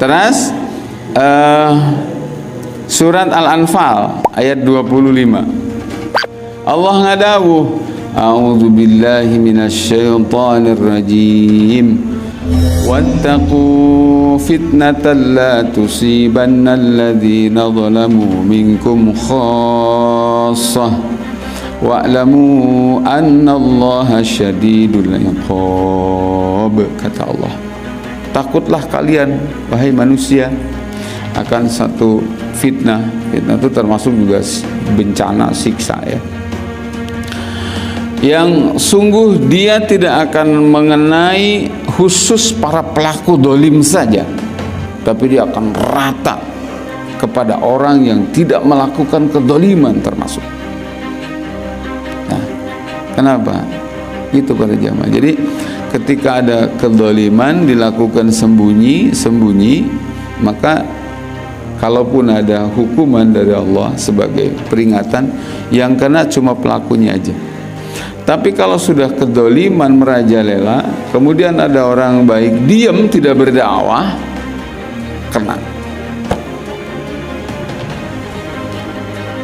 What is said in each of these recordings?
Terus surat Al-Anfal ayat 25. Allah ngadawu, a'udzu billahi minasyaitonir rajim. Wattaqu fitnatan la tusibanna alladhina zalamu minkum khassah wa'lamu annallaha syadidul iqab. Kata Allah, takutlah kalian wahai manusia akan satu fitnah. Fitnah itu termasuk juga bencana, siksa ya, yang sungguh dia tidak akan mengenai khusus para pelaku dolim saja, tapi dia akan rata kepada orang yang tidak melakukan kedoliman termasuk. Nah, kenapa? Gitu para jamaah. Jadi ketika ada kedoliman dilakukan sembunyi-sembunyi, maka kalaupun ada hukuman dari Allah sebagai peringatan, yang kena cuma pelakunya aja. Tapi kalau sudah kedoliman merajalela, kemudian ada orang baik diam tidak berdakwah, kena.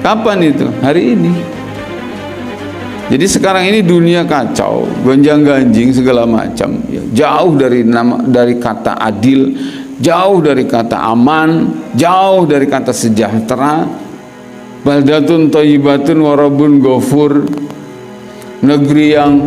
Kapan itu? Hari ini. Jadi sekarang ini dunia kacau, gonjang-ganjing segala macam, ya, jauh dari kata adil, jauh dari kata aman, jauh dari kata sejahtera. Baldatun thayyibatun wa rabbun ghafur, negeri yang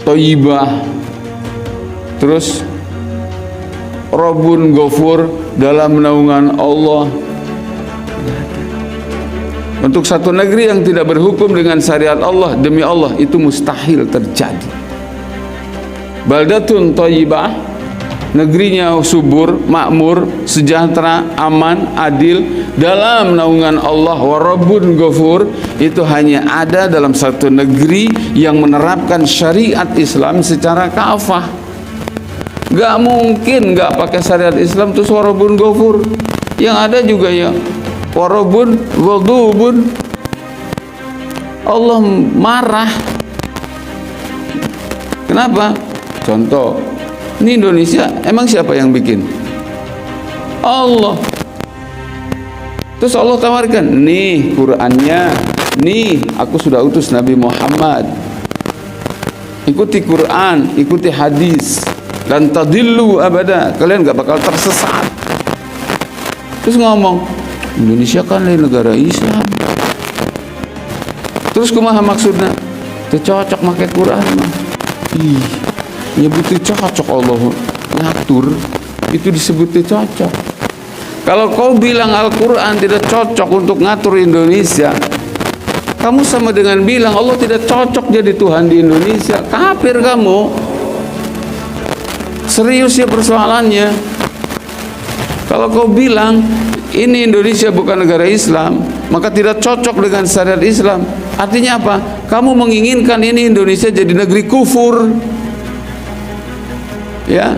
thayyibah, terus rabbun ghafur, dalam naungan Allah. Untuk satu negeri yang tidak berhukum dengan syariat Allah, demi Allah itu mustahil terjadi. Baldatun thayyibah, negerinya subur, makmur, sejahtera, aman, adil, dalam naungan Allah. Wa rabbun ghafur, itu hanya ada dalam satu negeri yang menerapkan syariat Islam secara kafah. Gak mungkin gak pakai syariat Islam terus wa rabbun ghafur. Yang ada juga ya wa rabbun ghadubun, Allah marah. Kenapa? Contoh, ini Indonesia, emang siapa yang bikin? Allah. Terus Allah tawarkan, nih Qurannya, nih aku sudah utus Nabi Muhammad, ikuti Quran, ikuti hadis, dan tadillu abada, kalian gak bakal tersesat. Terus ngomong, Indonesia kan negara Islam. Terus kumaha maksudnya? Itu cocok pakai Quran mah. Ih, nyebutnya cocok, Allah ngatur, itu disebutnya cocok. Kalau kau bilang Al-Quran tidak cocok untuk ngatur Indonesia, kamu sama dengan bilang Allah tidak cocok jadi Tuhan di Indonesia. Kafir kamu. Serius ya persoalannya. Kalau kau bilang ini Indonesia bukan negara Islam, maka tidak cocok dengan syariat Islam, artinya apa? Kamu menginginkan ini Indonesia jadi negeri kufur. Ya,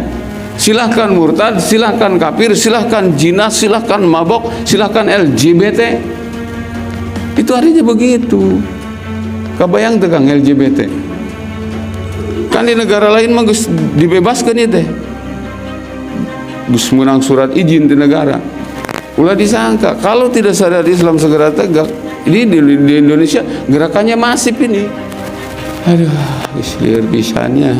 silahkan murtad, silahkan kafir, silahkan jinas, silahkan mabok, silahkan LGBT. Itu artinya begitu. Kebayang tegang LGBT? Kan di negara lain mah dibebaskan itu. Gus menang surat izin di negara. Ulah disangka kalau tidak syariat Islam segera tegak, ini di Indonesia gerakannya masif ini. Aduh, liar pisannya.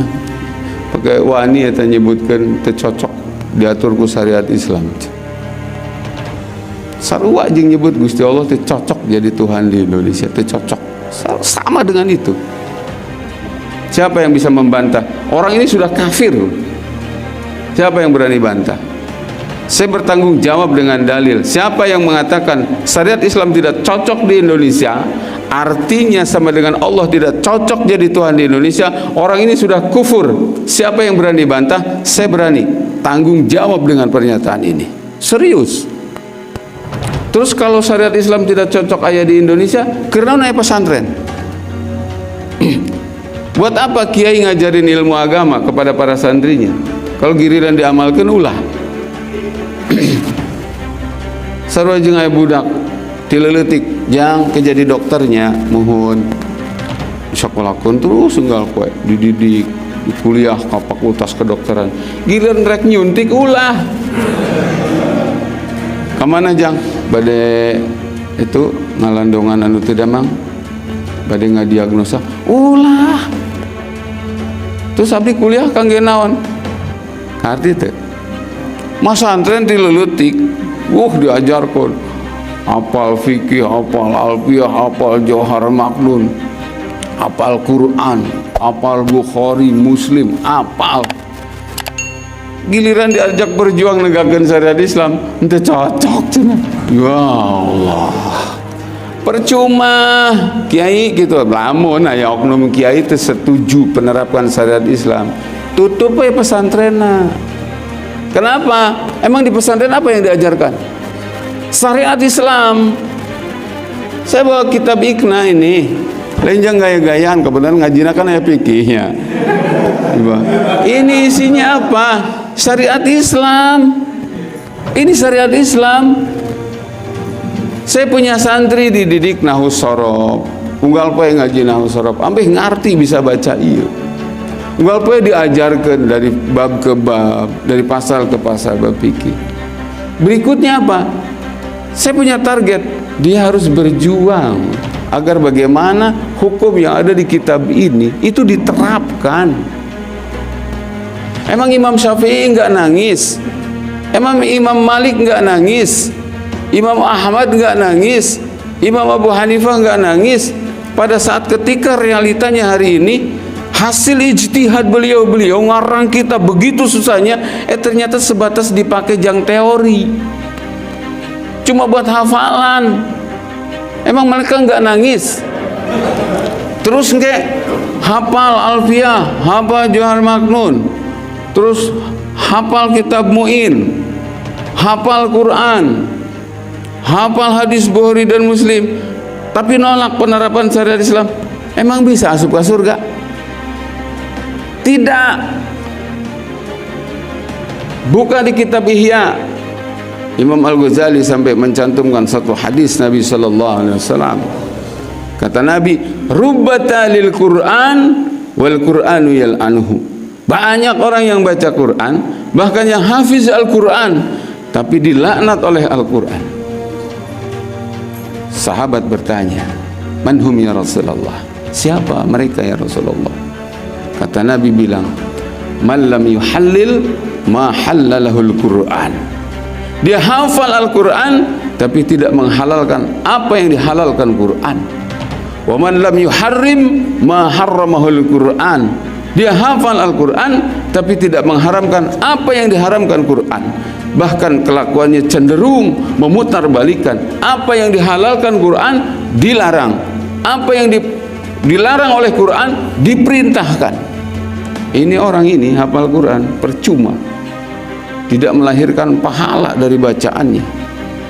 Pakai wani eta nyebutkan tercocok diatur ku syariat Islam. Sarua jeung nyebut Gusti Allah tercocok jadi Tuhan di Indonesia, tercocok. Sama dengan itu. Siapa yang bisa membantah? Orang ini sudah kafir. Siapa yang berani bantah? Saya bertanggung jawab dengan dalil. Siapa yang mengatakan syariat Islam tidak cocok di Indonesia, artinya sama dengan Allah tidak cocok jadi Tuhan di Indonesia, orang ini sudah kufur. Siapa yang berani bantah? Saya berani tanggung jawab dengan pernyataan ini. Serius. Terus kalau syariat Islam tidak cocok ayah di Indonesia, karena naik pesantren. Buat apa kiai ngajarin ilmu agama kepada para santrinya? Kalau giliran diamalkan ulah. Sarua jeung aya budak tileutik jang kejadi dokternya, mohon sekolahkeun terus enggal kowe dididik kuliah ke fakultas kedokteran, giliran rek nyuntik ulah. Kamana jang bade itu ngalandongan anu teu damang, bade ngadiagnosa ulah. Terus abdi kuliah kangge naon? Arti teh masantren dileutik, diajarkan hafal fikih, hafal alfiyah, hafal Johar Maknun, hafal Quran, hafal Bukhari, Muslim, hafal. Giliran diajak berjuang negakeun syariat Islam, henteu cocok cenah. Ya Allah. Percuma kiai gitu, lamun aya oknum kiai teu setuju penerapan syariat Islam, tutup we pesantrenna. Kenapa? Emang di pesantren apa yang diajarkan? Syariat Islam. Saya bawa kitab Iqna ini, lenjang gaya-gayaan, kebetulan ngajina kan aya fikihnya. Ini isinya apa? Syariat Islam. Ini syariat Islam. Saya punya santri dididik nahwu sorof, unggal poe ngaji nahwu sorof, ampih ngarti bisa baca ieu. Unggal poe diajarkan dari bab ke bab, dari pasal ke pasal bab fikih. Berikutnya apa? Saya punya target, dia harus berjuang agar bagaimana hukum yang ada di kitab ini itu diterapkan. Emang Imam Syafi'i enggak nangis? Emang Imam Malik enggak nangis? Imam Ahmad enggak nangis? Imam Abu Hanifah enggak nangis? Pada saat ketika realitanya hari ini hasil ijtihad beliau ngarang kita begitu susahnya, ternyata sebatas dipakai jang teori, cuma buat hafalan. Emang mereka nggak nangis? Terus nggak hafal alfiyah, hafal Johar Maknun, terus hafal kitab Mu'in, hafal Quran, hafal hadis Bukhari dan Muslim, tapi nolak penerapan syariat Islam. Emang bisa asup ke surga? Tidak. Buka di kitab Ihya, Imam Al-Ghazali sampai mencantumkan satu hadis Nabi sallallahu alaihi wasallam. Kata Nabi, "Rubbata lil Qur'an wal Qur'anu yal'anuhu." Banyak orang yang baca Quran, bahkan yang hafiz Al-Quran, tapi dilaknat oleh Al-Quran. Sahabat bertanya, "Man hum ya Rasulullah?" Siapa mereka ya Rasulullah? Kata Nabi bilang, "Man lam yuhallil ma halalahul Qur'an." Dia hafal Al-Quran tapi tidak menghalalkan apa yang dihalalkan Quran. Wa man lam yuharrim ma harramahul Quran. Dia hafal Al-Quran tapi tidak mengharamkan apa yang diharamkan Quran. Bahkan kelakuannya cenderung memutarbalikan apa yang dihalalkan Quran dilarang, apa yang dilarang oleh Quran diperintahkan. Ini orang ini hafal Quran percuma, tidak melahirkan pahala dari bacaannya,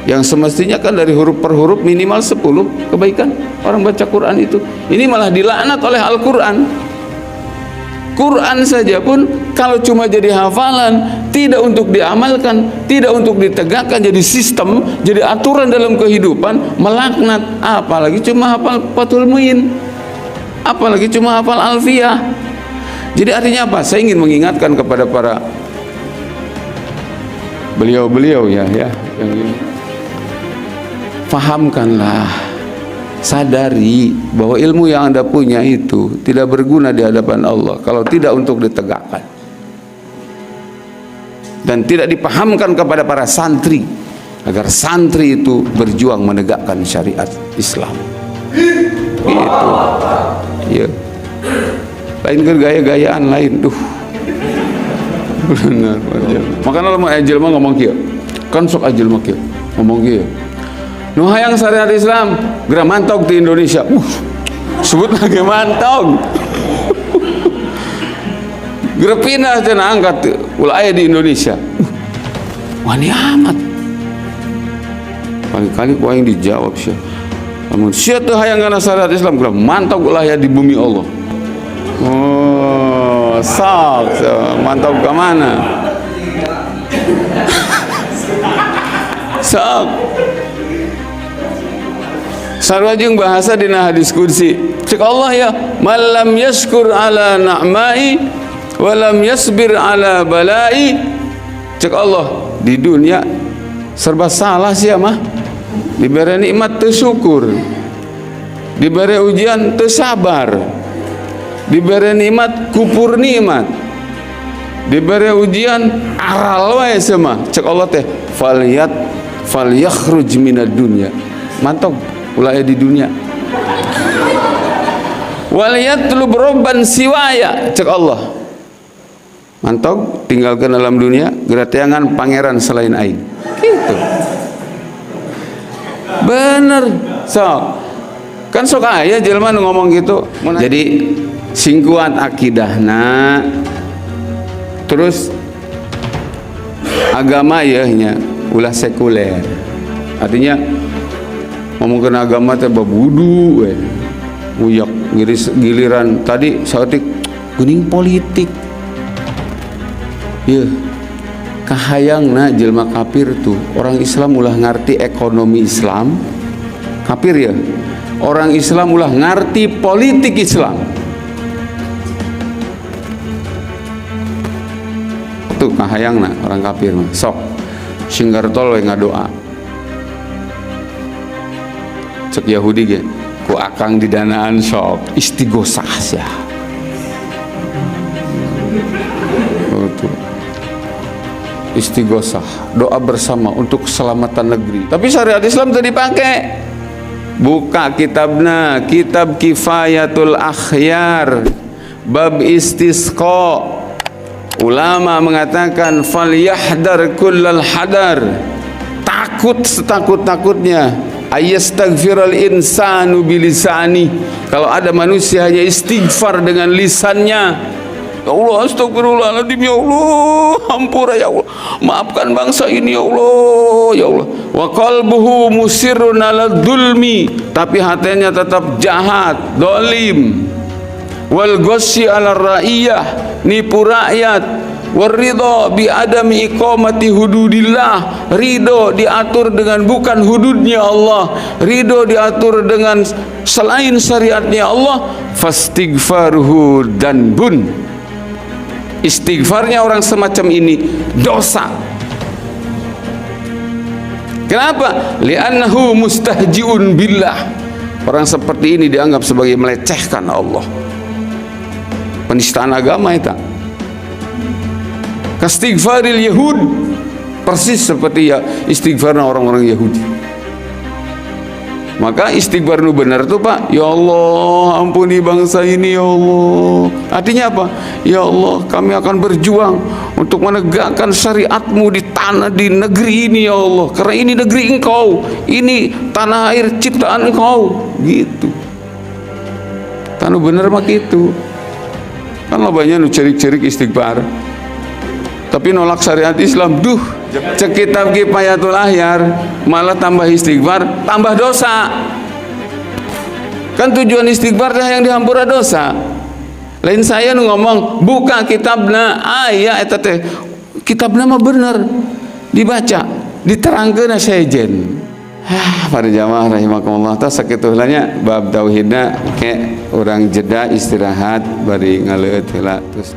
yang semestinya kan dari huruf per huruf minimal 10 kebaikan orang baca Quran itu. Ini malah dilaknat oleh Al-Quran. Quran saja pun kalau cuma jadi hafalan, tidak untuk diamalkan, tidak untuk ditegakkan jadi sistem, jadi aturan dalam kehidupan, melaknat. Apalagi cuma hafal Fathul Muin, apalagi cuma hafal Alfiyah. Jadi artinya apa? Saya ingin mengingatkan kepada para beliau-beliau yang ini, fahamkanlah, sadari bahwa ilmu yang Anda punya itu tidak berguna di hadapan Allah kalau tidak untuk ditegakkan, dan tidak dipahamkan kepada para santri agar santri itu berjuang menegakkan syariat Islam. Gitu. Ya. Lain ke gaya-gayaan lain. Benar. Makanya lamun ajil mah ngomong kieu. Kan sok ajil mah kieu. Ngomong kieu. Nu hayang syariat Islam geura mantog di Indonesia. Sebut lagi mantog. Geura pindah cenah angkat ulah aya di Indonesia. Wani amat. Kali-kali ku aing dijawab sia. Lamun sia teu hayang kana syariat Islam geura mantog ulah aya di bumi Allah. Oh, sok, mantap ke mana? Sok. Sarwajeng bahasa dina hadis kursi. Cek Allah ya, "Malam yaskur ala na'mai walam yasbir ala balai. Cek Allah, di dunia serba salah sih mah. Diberi nikmat teu syukur, diberi ujian teu sabar, diberi nikmat kupur nikmat, diberi ujian aral wae semua. Cek Allah teh falyakhruj minad dunya. Mantap ulah di dunia. Wal yatlub robban siwaya. Cek Allah. Mantap tinggalkan alam dunia, gerateangan pangeran selain aing. Gitu. Bener. So, kan sok aya jelema nu ngomong gitu. Jadi sing kuat akidahna, terus agama ya nya ulah sekuler. Artinya ngomongkeun agama teh babudu we. Uyak giliran tadi saeutik geuning politik. Ya, kahayangna jelma kafir tuh. Orang Islam ulah ngarti ekonomi Islam. Kafir ya. Orang Islam ulah ngarti politik Islam. Tuh kahayangna orang kafir mah. Sok singgartol we ngadoa. Cek Yahudi ge, ku akang didanaan sok istighosah sia. Tuh. Istighosah, doa bersama untuk keselamatan negeri. Tapi syariat Islam tadi dipakai. Buka kitabna, kitab Kifayatul Akhyar, bab istisqa. Ulama mengatakan falyahdar kullal hadar. Takut setakut-takutnya. Ayastaghfiral insanu bilisani. Kalau ada manusia hanya istighfar dengan lisannya. Ya Allah, astagfirullahaladzim, ya Allah, ampura ya Allah, maafkan bangsa ini ya Allah, ya Allah. Wa qalbuhu musirrun ala dzulmi, tapi hatinya tetap jahat, dolim. Wal ghasyi ala ra'iyah, nipu rakyat. Waridho bi adami iqamati hududillah, ridho diatur dengan bukan hududnya Allah, ridho diatur dengan selain syariatnya Allah. Fastighfaruhu danbun, istighfarnya orang semacam ini dosa. Kenapa? Li'annahu mustahji'un billah. Orang seperti ini dianggap sebagai melecehkan Allah, penistaan agama itu. Kastighfaril Yahud, persis seperti ya istighfarnya orang-orang Yahudi. Maka istighfar nu benar tuh Pak, ya Allah ampuni bangsa ini ya Allah. Artinya apa? Ya Allah, kami akan berjuang untuk menegakkan syariatmu di tanah, di negeri ini ya Allah, karena ini negeri Engkau, ini tanah air ciptaan Engkau. Gitu. Tanu bener mah gitu. Kan lo banyak nu cerik-cerik istighfar, tapi nolak syariat Islam. Duh, cek kitab Kifayatul Akhyar malah tambah istighfar, tambah dosa. Kan tujuan istighfar yang dihampura dosa. Lain saya nu ngomong buka kitabna, aya eta teh kitabna mah bener, dibaca, diterangkeun sejen. Para jamaah rahimakumullah, tah sakitu heulanya bab tauhidna ke urang jeda istirahat bari ngaleut heula terus